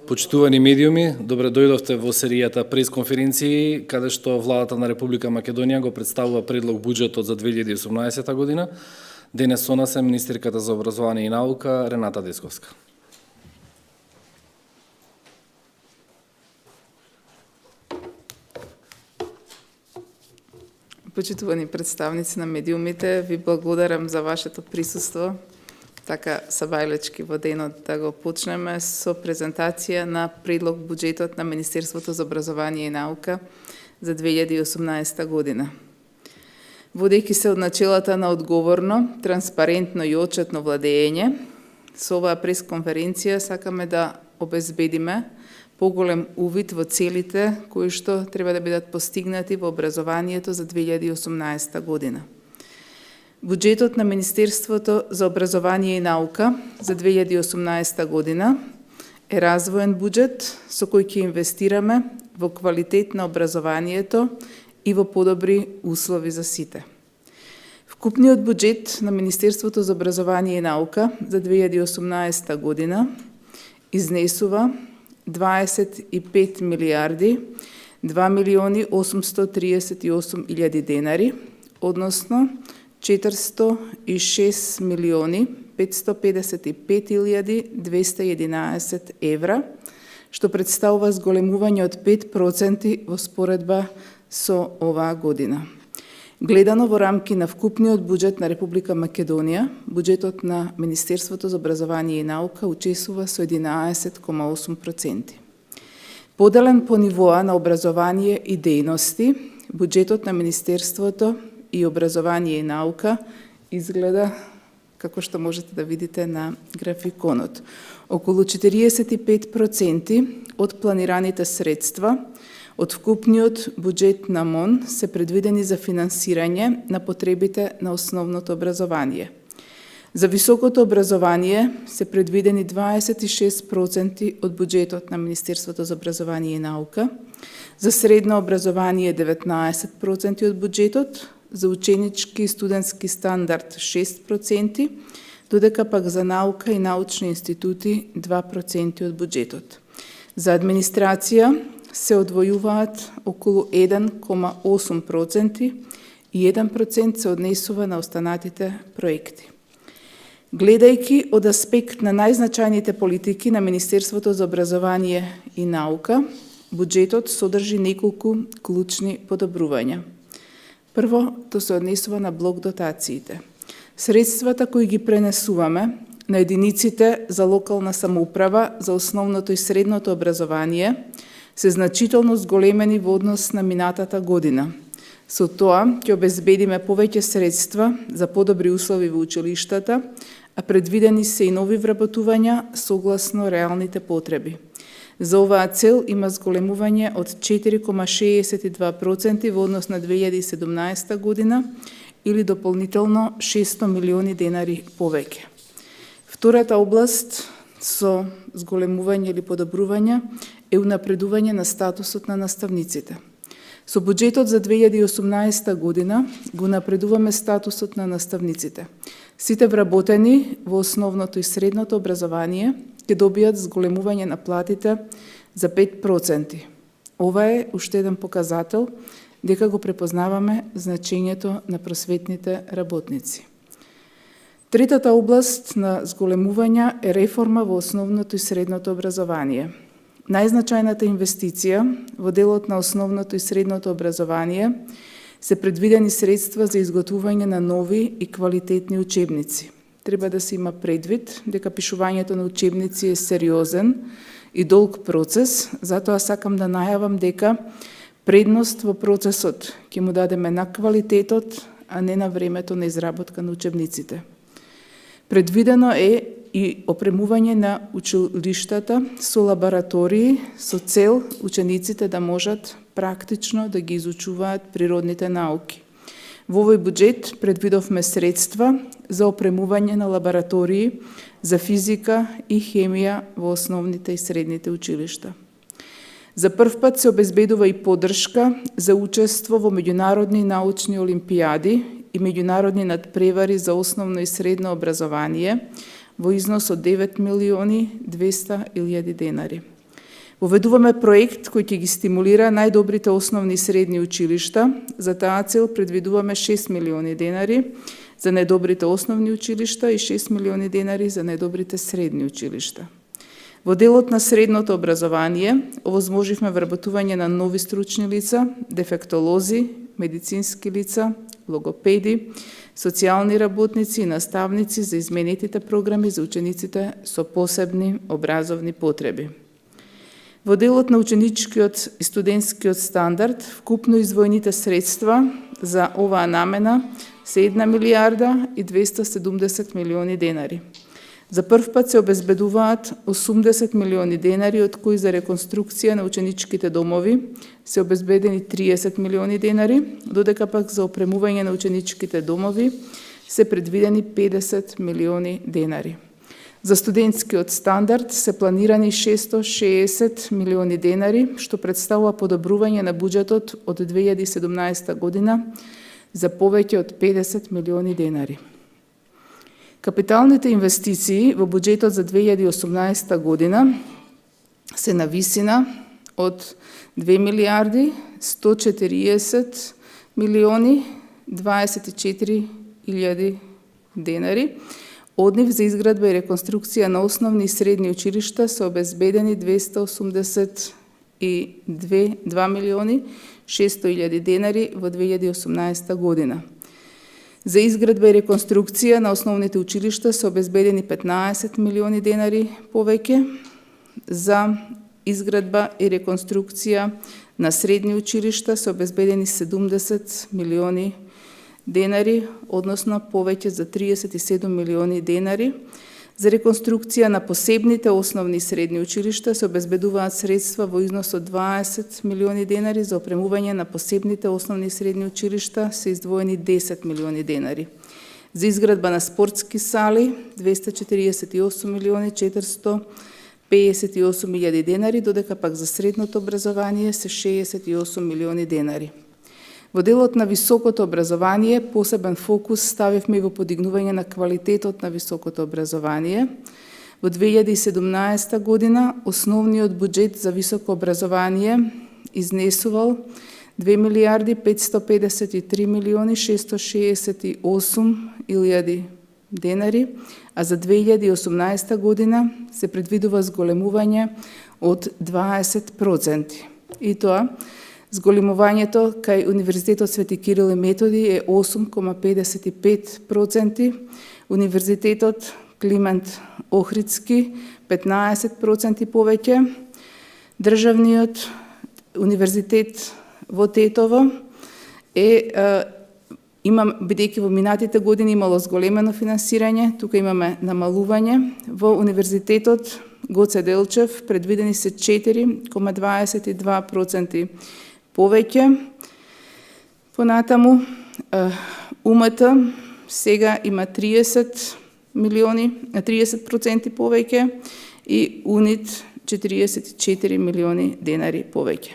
Почитувани медиуми, добре дојдовте во серијата пресконференции, каде што Владата на Република Македонија го представува предлог буџетот за 2018 година. Денес со нас е министерката за образование и наука Рената Десковска. Почитувани представници на медиумите, ви благодарам за вашето присуство. Така сабајлечки во денот да го почнеме со презентација на предлог буџетот на Министерството за образование и наука за 2018 година. Водејќи се од начелата на одговорно, транспарентно и отчетно владење, со оваа пресконференција сакаме да обезбедиме поголем увид во целите кои што треба да бидат постигнати во образованието за 2018 година. Буџетот на Министерството за образование и наука за 2018 година е развоен буџет со кој ќе инвестираме во квалитет на образованието и во подобри услови за сите. Вкупниот буџет на Министерството за образование и наука за 2018 година изнесува 25 милиарди 2 милиони 838 илјади денари, односно 406 милиони 555 илјади 211 евра, што представува зголемување од 5% во споредба со оваа година. Гледано во рамки на вкупниот буџет на Република Македонија, буџетот на Министерството за образование и наука учесува со 11,8%. Поделен по нивоа на образование и дејности, буџетот на Министерството и образование и наука изгледа како што можете да видите на графиконот. Околу 45% од планираните средства од вкупниот буџет на МОН се предвидени за финансирање на потребите на основното образование. За високото образование се предвидени 26% од буџетот на Министерството за образование и наука, за средно образование 19% од буџетот, за ученички и студентски стандард 6%, додека пак за наука и научни институти 2% од буџетот. За администрација се одвојуваат околу 1,8% и 1% се однесува на останатите проекти. Гледајќи од аспект на најзначајните политики на Министерството за образование и наука, буџетот содржи неколку клучни подобрувања. Прво, тоа се однесува на блок дотациите. Средствата кои ги пренесуваме на единиците за локална самоуправа за основното и средното образование се значително зголемени во однос на минатата година. Со тоа ќе обезбедиме повеќе средства за подобри услови во училиштата, а предвидени се и нови вработувања согласно реалните потреби. За оваа цел има зголемување од 4,62% во однос на 2017 година или дополнително 600 милиони денари повеќе. Втората област со зголемување или подобрување е унапредување на статусот на наставниците. Со буџетот за 2018 година го напредуваме статусот на наставниците. Сите вработени во основното и средното образование ќе добијат зголемување на платите за 5%. Ова е уште еден показател дека го препознаваме значењето на просветните работници. Третата област на зголемување е реформа во основното и средното образование. Најзначајната инвестиција во делот на основното и средното образование се предвидени средства за изготвување на нови и квалитетни учебници. Треба да се има предвид дека пишувањето на учебници е сериозен и долг процес, затоа сакам да најавам дека предност во процесот ќе му дадеме на квалитетот, а не на времето на изработка на учебниците. Предвидено е и опремување на училиштата со лаборатории со цел учениците да можат практично да ги изучуваат природните науки. Во овој буџет предвидовме средства за опремување на лаборатории за физика и хемија во основните и средните училишта. За прв пат се обезбедува и поддршка за учество во меѓународни научни олимпијади и меѓународни надпревари за основно и средно образование во износ од 9 милиони 200 илјади денари. Воведуваме проект кој ќе ги стимулира најдобрите основни и средни училишта. За таа цел предвидуваме 6 милиони денари за најдобрите основни училишта и 6 милиони денари за најдобрите средни училишта. Во делот на средното образование овозможивме вработување на нови стручни лица, дефектолози, медицински лица, логопеди, социјални работници и наставници за изменетите програми за учениците со посебни образовни потреби. Во делот на ученичкиот и студентскиот стандард, вкупно издвоените средства за оваа намена се 1 милиарда и 270 милиони денари. За прв пат се обезбедуваат 80 милиони денари, од кои за реконструкција на ученичките домови се обезбедени 30 милиони денари, додека пак за опремување на ученичките домови се предвидени 50 милиони денари. За студентскиот стандард се планирани 660 милиони денари, што представува подобрување на буџетот од 2017 година за повеќе од 50 милиони денари. Капиталните инвестиции во буџетот за 2018 година се на висина од 2 милиарди 140 милиони 24 илјади денари. Од нив за изградба и реконструкција на основни и средни училишта се обезбедени 282 милиони 600 илјади денари во 2018 година. За изградба и реконструкција на основните училишта се обезбедени 15 милиони денари повеќе. За изградба и реконструкција на средни училишта се обезбедени 70 милиони денари, односно повеќе за 37 милиони денари. За реконструкција на посебните основни и средни училишта се обезбедуваат средства во износ од 20 милиони денари, за опремување на посебните основни и средни училишта се издвоени 10 милиони денари. За изградба на спортски сали 248 милиони 458 илјади денари, додека пак за средното образование се 68 милиони денари. Во делот на високото образование посебен фокус ставивме и во подигнување на квалитетот на високото образование. Во 2017 година основниот буџет за високо образование изнесувал 2 милиарди 553 милиони 668 илјади денари, а за 2018 година се предвидува зголемување од 20%. И тоа, зголемувањето кај Универзитетот Свети Кирил и Методи е 8,55%, Универзитетот Климент Охридски 15% повеќе, Државниот универзитет во Тетово бидејќи во минатите години имало зголемено финансирање, тука имаме намалување. Во Универзитетот Гоце Делчев предвидени се 4,22% повеќе. Понатаму, УМТ сега има 30% повеќе и УНИТ 44 милиони денари повеќе.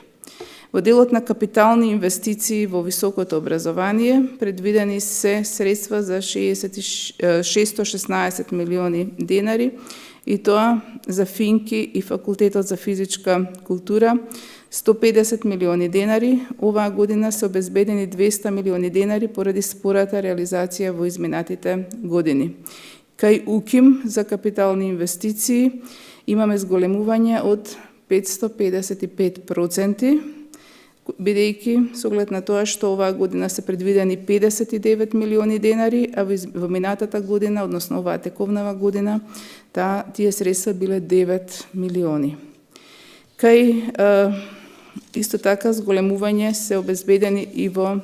Во делот на капитални инвестиции во високото образование предвидени се средства за 616 милиони денари, и тоа за Финки и Факултетот за физичка култура 150 милиони денари. Оваа година се обезбедени 200 милиони денари поради спората реализација во изминатите години. Кај УКИМ за капитални инвестиции имаме зголемување од 555%, бидејќи со оглед на тоа што оваа година се предвидени 59 милиони денари, а во минатата година, односно оваа тековнава година, тие средства биле 9 милиони. Кај исто така зголемување се обезбедени и во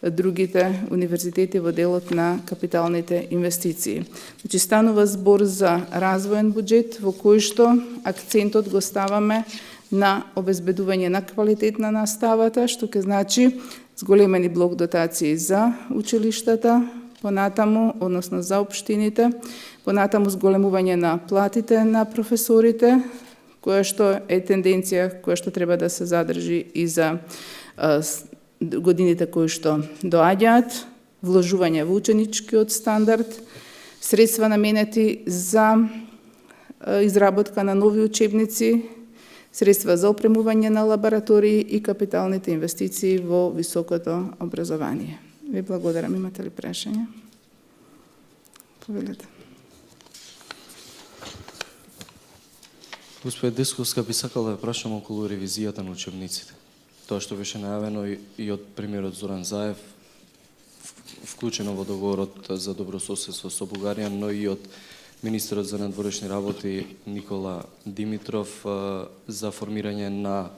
другите универзитети во делот на капиталните инвестиции. Значи, станува збор за развоен буџет во кој што акцентот го ставаме на обезбедување на квалитет на наставата, што ќе значи зголемени блок дотации за училиштата, понатаму, односно за општините, понатаму зголемување на платите на професорите, која што е тенденција која што треба да се задржи и за годините кои што доаѓаат, вложување во ученичкиот стандард, средства наменети за изработка на нови учебници, средства за опремување на лаборатории и капиталните инвестиции во високото образование. Ви благодарам. Имате ли прашања? Повелете. Господ Десковска, би сакал да ја прашам околу ревизијата на учебниците. Тоа што беше најавено и од премиерот Зоран Заев, вклучено во договорот за добрососедство со Бугарија, но и од министерот за надворешни работи Никола Димитров за формирање на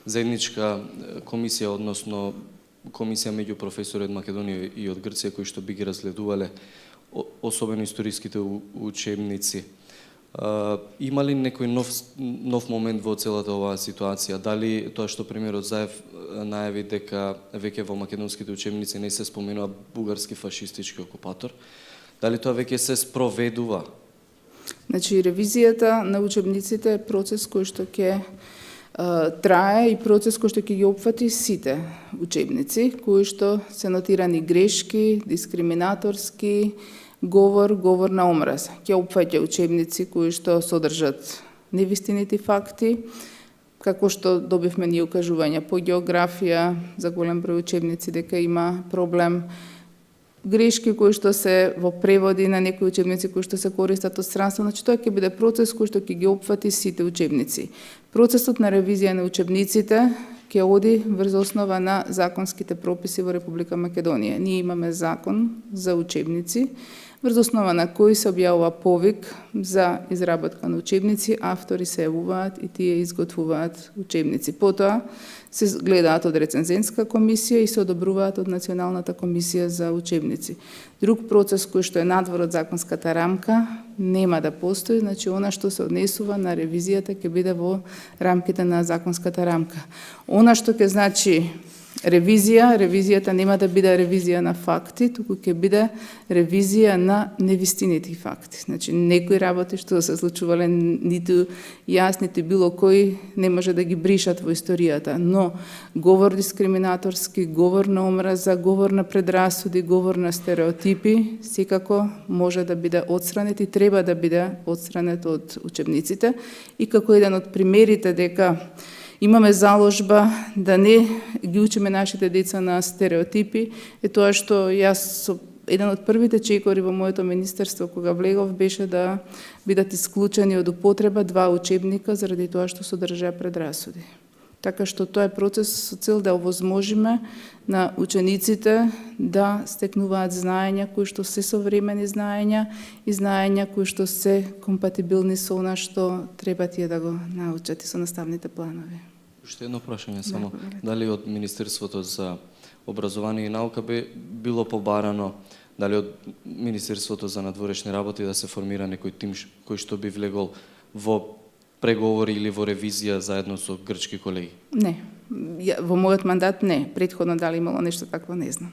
заедничка комисија, односно комисија меѓу професори од Македонија и од Грција, кои што би ги разгледувале особено историските учебници. Има ли некој нов момент во целата оваа ситуација? Дали тоа што премиерот Заев најави дека веќе во македонските учебници не се споменува бугарски фашистички окупатор, дали тоа веќе се спроведува? Значи, ревизијата на учебниците е процес кој што ќе трае и процес кој што ќе ги опфати сите учебници, кои што се нотирани грешки, дискриминаторски, говор на омраз. Ќе опфаќа учебници кои што содржат невистинити факти, како што добивме ние укажувања по географија, за голем број учебници дека има проблем, грешки кои што се во преводи на некои учебници кои што се користат од странство, значи тоа ќе биде процес кој што ќе ги опфати сите учебници. Процесот на ревизија на учебниците ќе оди врз основа на законските прописи во Република Македонија. Ние имаме закон за учебници, врз основа на кој се објавува повик за изработка на учебници, автори се јавуваат и тие изготвуваат учебници. Потоа се гледаат од рецензентска комисија и се одобруваат од Националната комисија за учебници. Друг процес кој што е надвор од законската рамка нема да постои, значи она што се однесува на ревизијата ќе биде во рамките на законската рамка. Она што ќе значи ревизијата нема да биде ревизија на факти, туку ќе биде ревизија на невистинити факти. Значи, некои работи што се случувале ниту јас, ниту било кој не може да ги бришат во историјата, но говор дискриминаторски, говор на омраза, говор на предрасуди, говор на стереотипи, секако може да биде отстранет и треба да биде отстранет од учебниците. И како еден од примерите дека имаме заложба да не ги учиме нашите деца на стереотипи, е тоа што јас еден од првите чекори во моето министерство кога влегов беше да бидат исклучени од употреба 2 учебника заради тоа што содржаа предрасуди. Така што тоа е процес со цел да овозможиме на учениците да стекнуваат знаења кои што се современи знаења и знаења кои што се компатибилни со она што треба тие да го научат и со наставните планови. Уште едно прашање само. Дали од Министерството за образование и наука би било побарано, дали од Министерството за надворешни работи да се формира некој тим кој што би влегол во преговори или во ревизија заедно со грчки колеги? Не. Во мојот мандат не. Претходно дали имало нешто такво, не знам.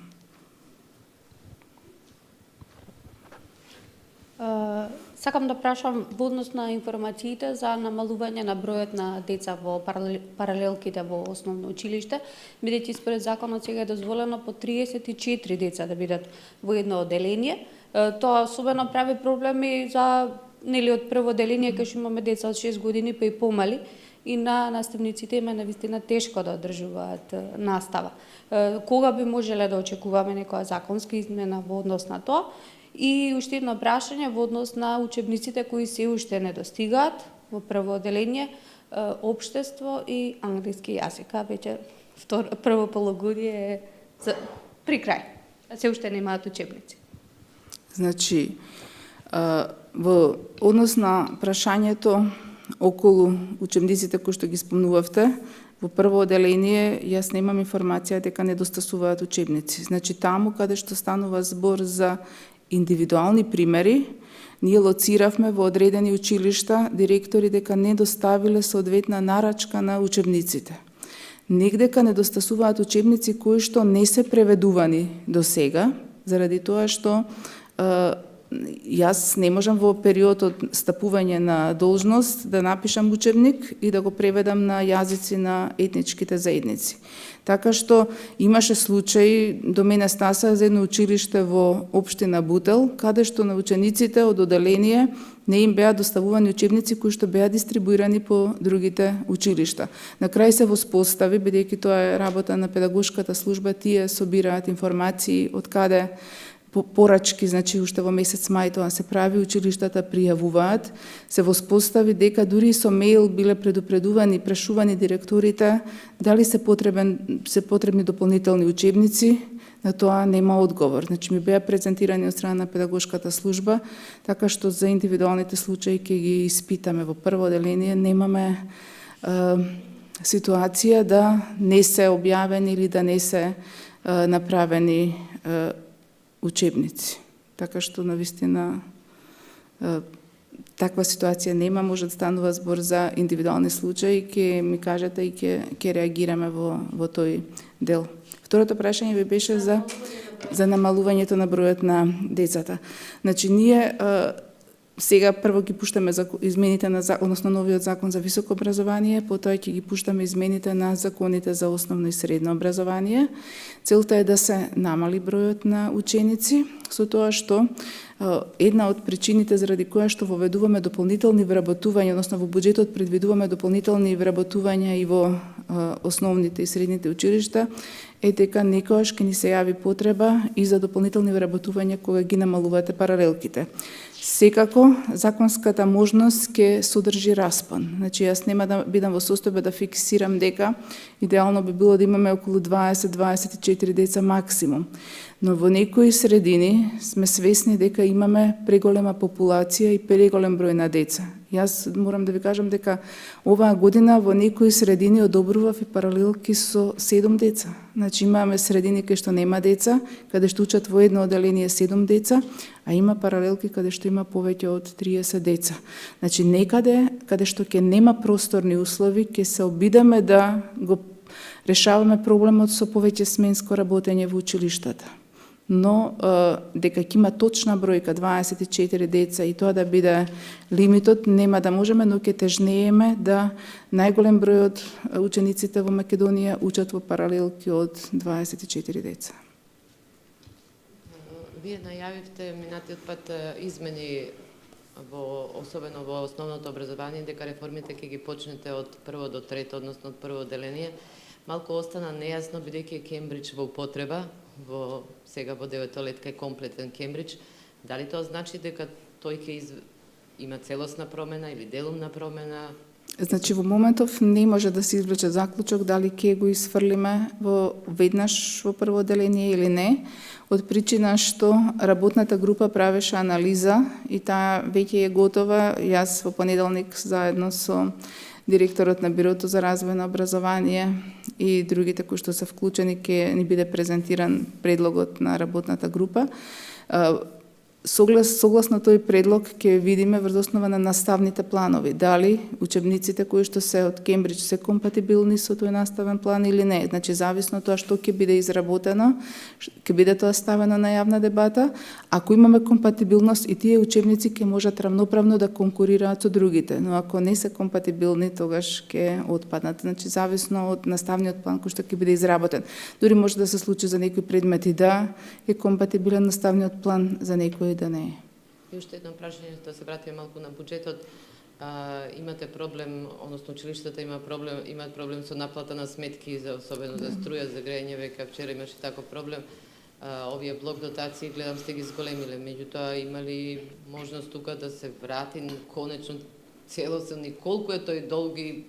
Сакам да прашам во однос на информациите за намалување на бројот на деца во паралелките во основно училиште, бидејќи според законот сега е дозволено по 34 деца да бидат во едно оделение. Тоа особено прави проблеми за од прво оделение кај што имаме деца од 6 години па и помали и на наставниците има навистина тешко да одржуваат настава. Кога би можеле да очекуваме некоја законска измена во однос на тоа? И уште едно прашање во однос на учебниците кои се уште не достигаат во прво оделение, општество и англиски јазик. Веќе прво полугодие е при крај. Се уште немаат учебници. Значи, во однос на прашањето околу учебниците кои што ги спомнувавте, во прво оделение јас немам информација дека недостасуваат учебници. Значи, таму каде што станува збор за индивидуални примери, ние лоциравме во одредени училишта директори дека не доставиле соодветна нарачка на учебниците. Негдека недостасуваат учебници кои што не се преведувани до сега, заради тоа што Јас не можам во период од стапување на должност да напишам учебник и да го преведам на јазици на етничките заедници. Така што имаше случаи, до мене стаса за едно училиште во општина Бутел, каде што на учениците од оделение не им беа доставувани учебници кои што беа дистрибуирани по другите училишта. На крај се воспостави, бидејќи тоа е работа на педагошката служба, тие собираат информации од каде порачки, значи уште во месец мај тоа се прави, училиштата пријавуваат, се воспостави дека дури со мејл биле предупредувани, прашувани директорите дали се потребни дополнителни учебници, на тоа нема одговор. Значи ми беа презентирани од страна на педагошката служба, така што за индивидуалните случаи ќе ги испитаме во прво оделение, немаме ситуација да не се објавени или да не се направени учебници. Така што навистина таква ситуација нема, може да станува збор за индивидуални случаи, ќе ми кажете и ќе реагираме во тој дел. Второто прашање ви беше за намалувањето на бројот на децата. Значи ние сега прво ги пуштаме измените на односно новиот закон за високо образование, потоа ќе ги пуштаме измените на законите за основно и средно образование. Целта е да се намали бројот на ученици, со тоа што една од причините заради која што воведуваме дополнителни вработувања, односно во буџетот предвидуваме дополнителни вработувања и во основните и средните училишта, е дека некојаш ќе ни се јави потреба и за дополнителни вработувања кога ги намалувате паралелките. Секако, законската можност ќе содржи распон. Значи, јас нема да бидам во состојба да фиксирам дека идеално би било да имаме околу 20-24 деца максимум. Но во некои средини сме свесни дека имаме преголема популација и преголем број на деца. Јас морам да ви кажам дека оваа година во некои средини одобрував и паралелки со 7 деца. Значи имаме средини каде што нема деца, каде што учат во едно оделение 7 деца, а има паралелки каде што има повеќе од 30 деца. Значи некаде каде што ќе нема просторни услови, ќе се обидеме да го решаваме проблемот со повеќе сменско работење во училиштата. Но дека ќе има точна бројка 24 деца и тоа да биде лимитот, нема да можеме, но ќе тежнееме да најголем број од учениците во Македонија учат во паралелки од 24 деца. Вие најавивте минатиот пат измени особено во основното образование, дека реформите ќе ги почнете од прво до трето, односно од прво оделение. Малку остана нејасно бидејќи Кембридж во употреба, сега во деветолетка е комплетен Кембридж. Дали тоа значи дека тој ќе има целосна промена или делумна промена? Значи во моментов не може да се извлече заклучок дали ќе го изфрлиме веднаш во прво оделение или не, од причина што работната група правеше анализа и таа веќе е готова. Јас во понеделник заедно со директорот на Бирото за развој на образование и другите кои што се вклучени ќе ни биде презентиран предлогот на работната група. Согласно тој предлог ќе видиме врз основа на наставните планови дали учебниците кои што се од Кембридж се компатибилни со тој наставен план или не. Значи зависно од тоа што ќе биде изработено, ќе биде тоа ставено на јавна дебата. Ако имаме компатибилност и тие учебници ќе можат равноправно да конкурираат со другите, но ако не се компатибилни, тогаш ќе отпаднат. Значи зависно од наставниот план кој што ќе биде изработен. Дури може да се случи за некои предмети да е компатибилен наставниот план, за некои да не е. И уште едно прашање, да се вратиме малку на буџетот. Имате проблем, односно училиштата имаат проблем со наплата на сметки, особено за струја, за грејење, веќе вчера имаше таков проблем. Овие блок дотации, гледам сте ги зголемиле, меѓутоа има ли можност тука да се врати конечно целосен и колку е тој долги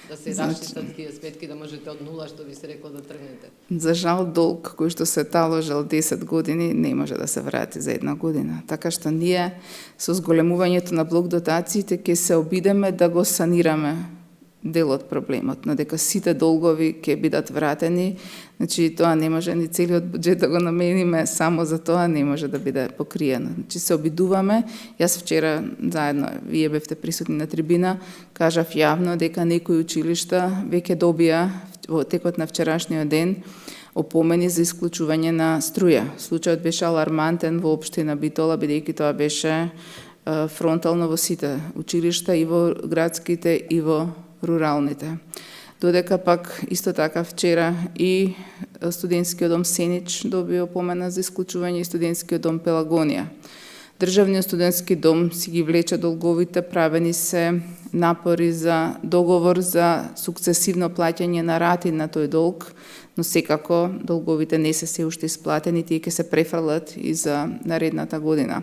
да се раштитат тие сметки, да можете од нула, што ви се рекло, да тргнете? За жал, долг кој што се таложил 10 години не може да се врати за една година. Така што ние со зголемувањето на блок дотациите ќе се обидеме да го санираме дел од проблемот, но дека сите долгови ќе бидат вратени, значи тоа не може ни целиот буџет да го намениме само за тоа, не може да биде покриено. Значи се обидуваме. Јас вчера заедно, вие бевте присутни на трибина, кажав јавно дека некои училишта веќе добија во текот на вчерашниот ден опомени за исклучување на струја. Случајот беше алармантен во општина Битола, бидејќи тоа беше фронтално во сите училишта, и во градските, и во руралните. Додека пак исто така вчера и студентскиот дом Сенич добија опомена за исклучување, и студентскиот дом Пелагонија. Државниот студентски дом си ги влече долговите, правени се напори за договор за сукцесивно плаќање на рати на тој долг, но секако долговите не се се уште исплатени, тие ќе се префрлат и за наредната година.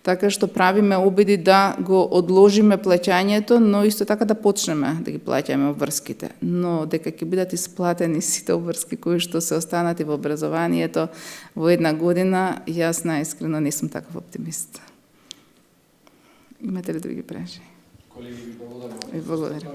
Така што правиме обиди да го одложиме плаќањето, но исто така да почнеме да ги плаќаме обврските. Но дека ќе бидат исплатени сите обврски кои што се останати во образованието во една година, јас наискрено не сум таков оптимист. Имате ли други прашања? Колеги, ви благодарам. Ви благодарам.